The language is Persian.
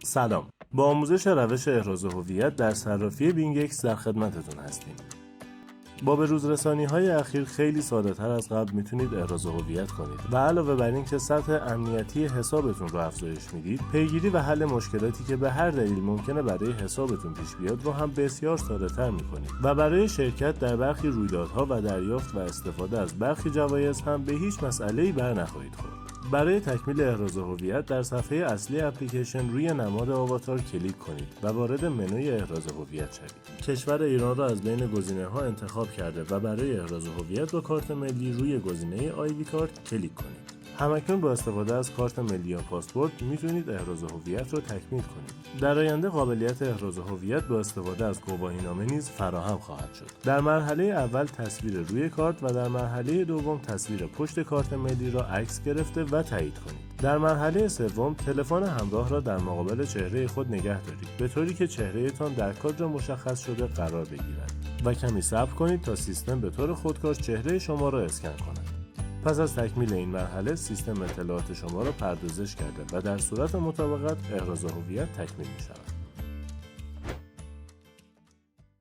سلام. با آموزش روش احراز هویت در صرافی بینگ‌اکس در خدمتتون هستیم. با بروز رسانی‌های اخیر خیلی ساده‌تر از قبل میتونید احراز هویت کنید و علاوه بر این که سطح امنیتی حسابتون رو افزایش میدید، پیگیری و حل مشکلاتی که به هر دلیل ممکنه برای حسابتون پیش بیاد رو هم بسیار ساده‌تر میکنید و برای شرکت در برخی رویدادها و دریافت و استفاده از برخی جوایز هم به هیچ مسئله‌ای برنخواهید خورد. برای تکمیل احراز هویت در صفحه اصلی اپلیکیشن روی نماد آواتار کلیک کنید و وارد منوی احراز هویت شوید. کشور ایران را از بین گزینه‌ها انتخاب کرده و برای احراز هویت با کارت ملی روی گزینه آیدی کارت کلیک کنید. همکنون با استفاده از کارت ملی یا پاسپورت میتونید احراز هویت را تکمیل کنید. در آینده قابلیت احراز هویت با استفاده از گواهینامه نیز فراهم خواهد شد. در مرحله اول تصویر روی کارت و در مرحله دوم تصویر پشت کارت ملی را عکس گرفته و تایید کنید. در مرحله سوم تلفن همراه را در مقابل چهره خود نگه دارید به طوری که چهرهتان در کادر مشخص شده قرار بگیرد و کمی صبر کنید تا سیستم به طور خودکار چهره شما را اسکن کند. پس از تکمیل این مرحله سیستم اطلاعات شما را پردازش کرده و در صورت مطابقت احراز هویت تکمیل می شود.